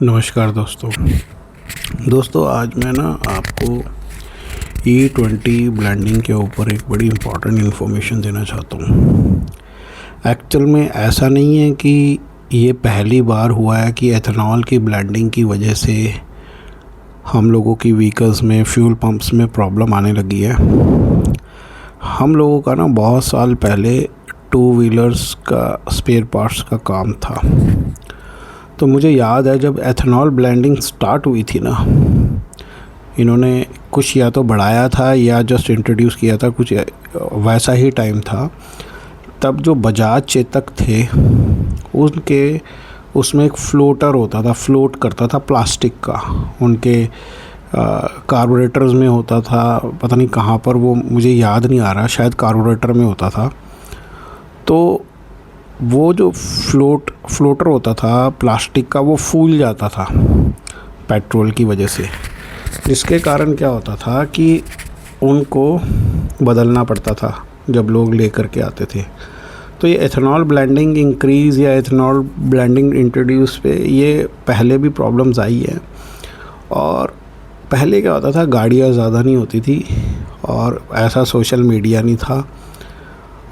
नमस्कार दोस्तों आज मैं ना आपको E20 ब्लेंडिंग के ऊपर एक बड़ी इम्पॉर्टेंट इन्फॉर्मेशन देना चाहता हूँ। एक्चुअल में ऐसा नहीं है कि ये पहली बार हुआ है कि एथेनॉल की ब्लेंडिंग की वजह से हम लोगों की व्हीकल्स में फ्यूल पंप्स में प्रॉब्लम आने लगी है। हम लोगों का ना बहुत साल पहले टू व्हीलर्स का स्पेयर पार्ट्स का काम था। तो मुझे याद है जब एथेनॉल ब्लेंडिंग स्टार्ट हुई थी ना, इन्होंने कुछ या तो बढ़ाया था या जस्ट इंट्रोड्यूस किया था, कुछ वैसा ही टाइम था। तब जो बजाज चेतक थे उनके उसमें एक फ्लोटर होता था, फ्लोट करता था प्लास्टिक का, उनके कार्बोरेटर्स में होता था, पता नहीं कहाँ पर, वो मुझे याद नहीं आ रहा, शायद कार्बोरेटर में होता था। तो वो जो फ्लोटर होता था प्लास्टिक का, वो फूल जाता था पेट्रोल की वजह से, जिसके कारण क्या होता था कि उनको बदलना पड़ता था जब लोग लेकर के आते थे। तो ये एथेनॉल ब्लेंडिंग इंक्रीज़ या एथेनॉल ब्लेंडिंग इंट्रोड्यूस पे ये पहले भी प्रॉब्लम्स आई है। और पहले क्या होता था, गाड़ियाँ ज़्यादा नहीं होती थी और ऐसा सोशल मीडिया नहीं था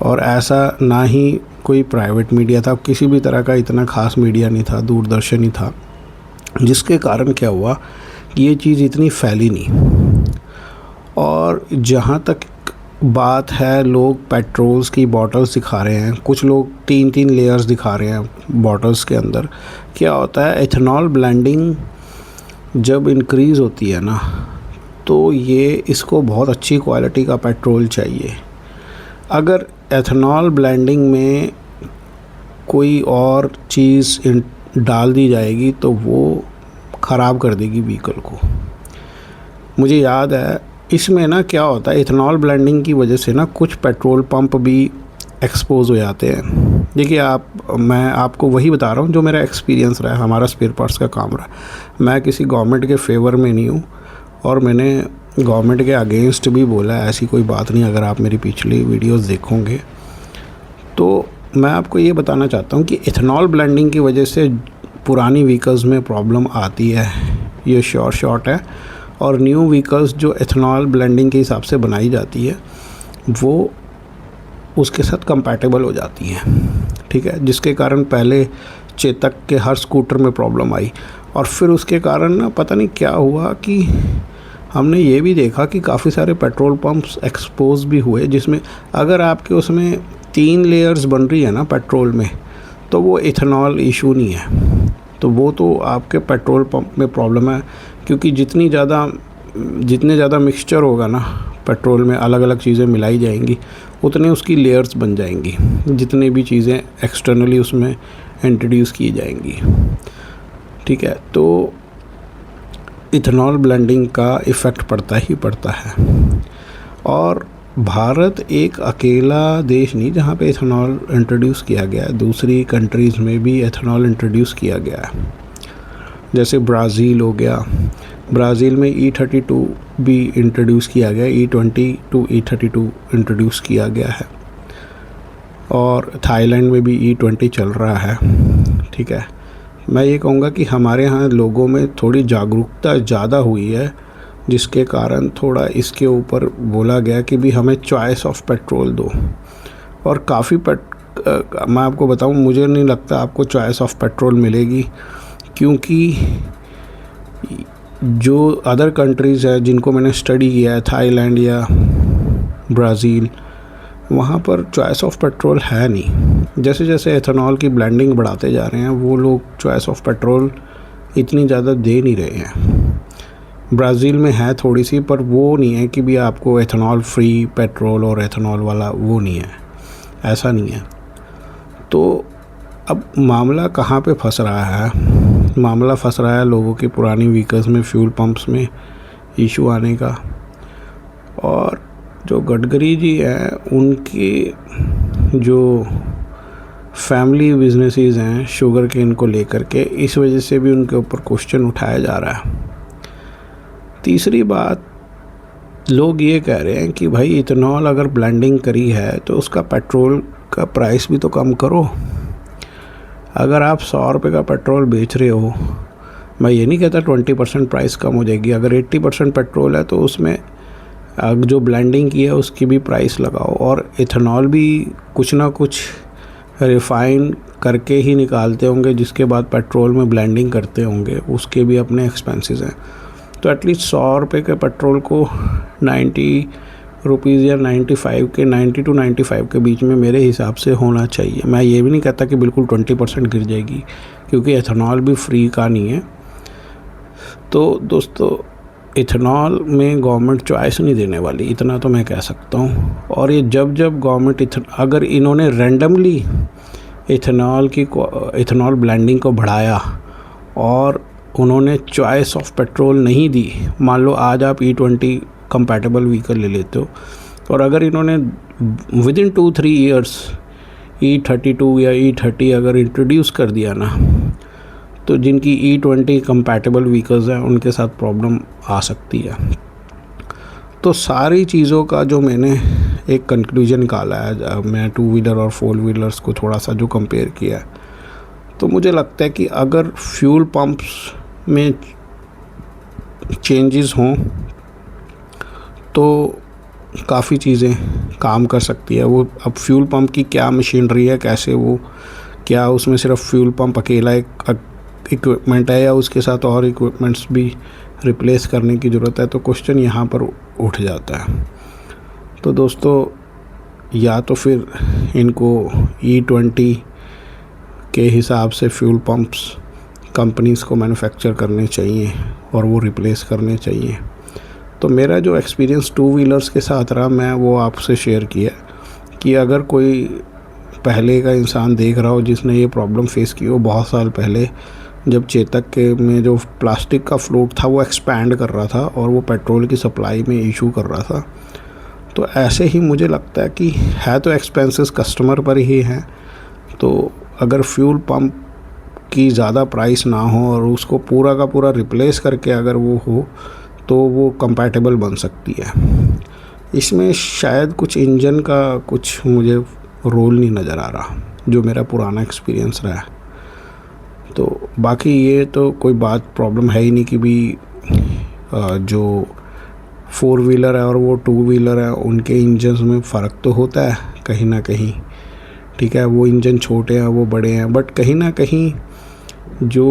और ऐसा ना ही कोई प्राइवेट मीडिया था, किसी भी तरह का इतना ख़ास मीडिया नहीं था, दूरदर्शन ही था, जिसके कारण क्या हुआ कि ये चीज़ इतनी फैली नहीं। और जहाँ तक बात है, लोग पेट्रोल्स की बॉटल्स दिखा रहे हैं, कुछ लोग 3-3 लेयर्स दिखा रहे हैं बॉटल्स के अंदर। क्या होता है, एथेनॉल ब्लेंडिंग जब इंक्रीज़ होती है ना, तो ये इसको बहुत अच्छी क्वालिटी का पेट्रोल चाहिए। अगर एथेनॉल ब्लेंडिंग में कोई और चीज़ डाल दी जाएगी तो वो ख़राब कर देगी व्हीकल को। मुझे याद है इसमें ना क्या होता है, एथेनॉल ब्लेंडिंग की वजह से ना कुछ पेट्रोल पंप भी एक्सपोज हो जाते हैं। देखिए मैं आपको वही बता रहा हूँ जो मेरा एक्सपीरियंस रहा है, हमारा स्पेयर पार्ट्स का काम रहा। मैं किसी गवर्नमेंट के फेवर में नहीं हूँ और मैंने गवर्नमेंट के अगेंस्ट भी बोला है, ऐसी कोई बात नहीं। अगर आप मेरी पिछली वीडियोस देखोगे तो मैं आपको ये बताना चाहता हूँ कि एथेनॉल ब्लेंडिंग की वजह से पुरानी व्हीकल्स में प्रॉब्लम आती है, ये शॉर्ट है। और न्यू व्हीकल्स जो एथेनॉल ब्लेंडिंग के हिसाब से बनाई जाती है वो उसके साथ कंपैटिबल हो जाती हैं, ठीक है। जिसके कारण पहले चेतक के हर स्कूटर में प्रॉब्लम आई और फिर उसके कारण ना पता नहीं क्या हुआ कि हमने ये भी देखा कि काफ़ी सारे पेट्रोल पंप्स एक्सपोज भी हुए, जिसमें अगर आपके उसमें 3 लेयर्स बन रही है ना पेट्रोल में, तो वो इथेनॉल इशू नहीं है, तो वो तो आपके पेट्रोल पंप में प्रॉब्लम है। क्योंकि जितने ज़्यादा मिक्सचर होगा ना पेट्रोल में, अलग अलग चीज़ें मिलाई जाएंगी, उतने उसकी लेयर्स बन जाएंगी, जितनी भी चीज़ें एक्सटर्नली उसमें इंट्रोड्यूस की जाएंगी, ठीक है। तो इथेनॉल ब्लेंडिंग का इफ़ेक्ट पड़ता ही पड़ता है। और भारत एक अकेला देश नहीं जहाँ पे इथेनॉल इंट्रोड्यूस किया गया है, दूसरी कंट्रीज़ में भी इथेनॉल इंट्रोड्यूस किया गया है। जैसे ब्राज़ील हो गया, ब्राज़ील में E32 भी इंट्रोड्यूस किया गया, E20 टू E32 इंट्रोड्यूस किया गया है। और थाईलैंड में भी E20 चल रहा है, ठीक है। मैं ये कहूँगा कि हमारे यहाँ लोगों में थोड़ी जागरूकता ज़्यादा हुई है, जिसके कारण थोड़ा इसके ऊपर बोला गया कि भी हमें चॉइस ऑफ पेट्रोल दो। और काफ़ी मैं आपको बताऊँ, मुझे नहीं लगता आपको चॉइस ऑफ पेट्रोल मिलेगी, क्योंकि जो अदर कंट्रीज़ है जिनको मैंने स्टडी किया है, थाईलैंड या ब्राज़ील, वहाँ पर चॉइस ऑफ पेट्रोल है नहीं। जैसे जैसे एथेनॉल की ब्लेंडिंग बढ़ाते जा रहे हैं, वो लोग चॉइस ऑफ पेट्रोल इतनी ज़्यादा दे नहीं रहे हैं। ब्राज़ील में है थोड़ी सी, पर वो नहीं है कि भी आपको एथेनॉल फ्री पेट्रोल और एथेनॉल वाला, वो नहीं है, ऐसा नहीं है। तो अब मामला कहाँ पे फंस रहा है? मामला फंस रहा है लोगों की पुरानी व्हीकल्स में फ्यूल पंप्स में इशू आने का। और जो गडकरी जी हैं, उनके जो फैमिली बिजनेसेस हैं शुगर केन को लेकर के, इस वजह से भी उनके ऊपर क्वेश्चन उठाया जा रहा है। तीसरी बात, लोग ये कह रहे हैं कि भाई इथेनॉल अगर ब्लेंडिंग करी है तो उसका पेट्रोल का प्राइस भी तो कम करो। अगर आप 100 रुपये का पेट्रोल बेच रहे हो मैं ये नहीं कहता 20% प्राइस कम हो जाएगी। अगर 80% पेट्रोल है तो उसमें जो ब्लेंडिंग की है उसकी भी प्राइस लगाओ, और इथेनॉल भी कुछ ना कुछ रिफ़ाइन करके ही निकालते होंगे, जिसके बाद पेट्रोल में ब्लेंडिंग करते होंगे, उसके भी अपने एक्सपेंसेस हैं। तो एटलीस्ट 100 रुपये के पेट्रोल को 90 रुपीज़ या 95 के 90 to 95 के बीच में मेरे हिसाब से होना चाहिए। मैं ये भी नहीं कहता कि बिल्कुल 20% गिर जाएगी, क्योंकि इथेनॉल भी फ्री का नहीं है। तो दोस्तों, इथेनॉल में गवर्नमेंट चॉइस नहीं देने वाली, इतना तो मैं कह सकता हूँ। और ये जब गवर्नमेंट अगर इन्होंने रैंडमली इथेनॉल ब्लेंडिंग को बढ़ाया और उन्होंने चॉइस ऑफ पेट्रोल नहीं दी, मान लो आज आप E20 कंपैटिबल व्हीकल ले लेते हो, और अगर इन्होंने विदिन 2-3 ईयर्स E32 या E30 अगर इंट्रोड्यूस कर दिया ना, तो जिनकी E20 कंपैटिबल व्हीकल्स हैं उनके साथ प्रॉब्लम आ सकती है। तो सारी चीज़ों का जो मैंने एक कंक्लूजन निकाला है, मैं 2 व्हीलर और 4 व्हीलर्स को थोड़ा सा जो कंपेयर किया है, तो मुझे लगता है कि अगर फ्यूल पंप्स में चेंजेस हों तो काफ़ी चीज़ें काम कर सकती है वो। अब फ्यूल पंप की क्या मशीनरी है, कैसे वो, क्या उसमें सिर्फ फ्यूल पंप अकेला एक इक्विपमेंट है या उसके साथ और इक्विपमेंट्स भी रिप्लेस करने की ज़रूरत है, तो क्वेश्चन यहाँ पर उठ जाता है। तो दोस्तों, या तो फिर इनको E20 के हिसाब से फ्यूल पंप्स कंपनीज़ को मैन्युफैक्चर करने चाहिए और वो रिप्लेस करने चाहिए। तो मेरा जो एक्सपीरियंस 2 व्हीलर्स के साथ रहा, मैं वो आपसे शेयर किया कि अगर कोई पहले का इंसान देख रहा हो जिसने ये प्रॉब्लम फेस की हो बहुत साल पहले, जब चेतक के में जो प्लास्टिक का फ्लोट था वो एक्सपैंड कर रहा था और वो पेट्रोल की सप्लाई में इशू कर रहा था, तो ऐसे ही मुझे लगता है कि है तो एक्सपेंसेस कस्टमर पर ही हैं। तो अगर फ्यूल पंप की ज़्यादा प्राइस ना हो और उसको पूरा का पूरा रिप्लेस करके अगर वो हो तो वो कंपैटिबल बन सकती है। इसमें शायद कुछ इंजन का कुछ मुझे रोल नहीं नज़र आ रहा, जो मेरा पुराना एक्सपीरियंस रहा है। तो बाकी ये तो कोई बात प्रॉब्लम है ही नहीं कि भी जो 4 व्हीलर है और वो 2 व्हीलर है उनके इंजन्स में फ़र्क तो होता है कहीं ना कहीं, ठीक है। वो इंजन छोटे हैं, वो बड़े हैं, बट कहीं ना कहीं जो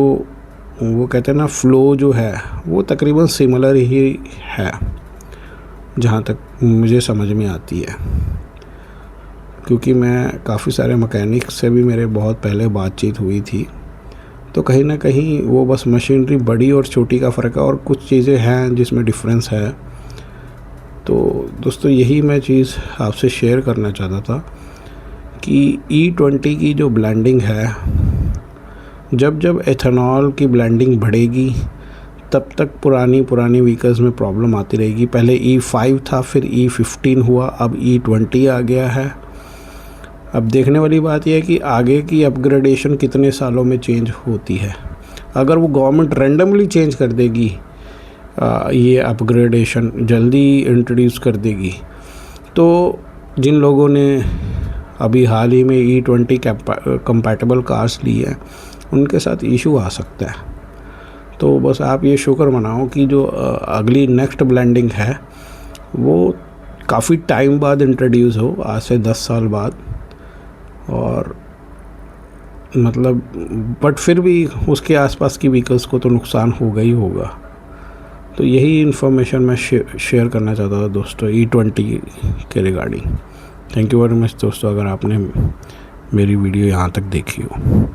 वो कहते हैं ना फ़्लो जो है वो तकरीबन सिमिलर ही है, जहाँ तक मुझे समझ में आती है। क्योंकि मैं काफ़ी सारे मैकेनिक से भी मेरे बहुत पहले बातचीत हुई थी, तो कहीं ना कहीं वो बस मशीनरी बड़ी और छोटी का फ़र्क है और कुछ चीज़ें हैं जिसमें डिफरेंस है। तो दोस्तों, यही मैं चीज़ आपसे शेयर करना चाहता था कि E20 की जो ब्लेंडिंग है, जब एथेनॉल की ब्लेंडिंग बढ़ेगी तब तक पुरानी व्हीकल्स में प्रॉब्लम आती रहेगी। पहले E5 था, फिर E15 हुआ, अब E20 आ गया है। अब देखने वाली बात यह है कि आगे की अपग्रेडेशन कितने सालों में चेंज होती है। अगर वो गवर्नमेंट रैंडमली चेंज कर देगी, ये अपग्रेडेशन जल्दी इंट्रोड्यूस कर देगी, तो जिन लोगों ने अभी हाल ही में E20 कंपैटिबल कार्स ली है उनके साथ इशू आ सकता है। तो बस आप ये शुक्र मनाओ कि जो अगली नेक्स्ट ब्लेंडिंग है वो काफ़ी टाइम बाद इंट्रोड्यूस हो, आज से 10 साल बाद, और मतलब बट फिर भी उसके आसपास की व्हीकल्स को तो नुकसान होगा ही होगा। तो यही इन्फॉर्मेशन मैं शेयर करना चाहता था दोस्तों E20 के regarding. Thank you very much दोस्तों, अगर आपने मेरी वीडियो यहाँ तक देखी हो।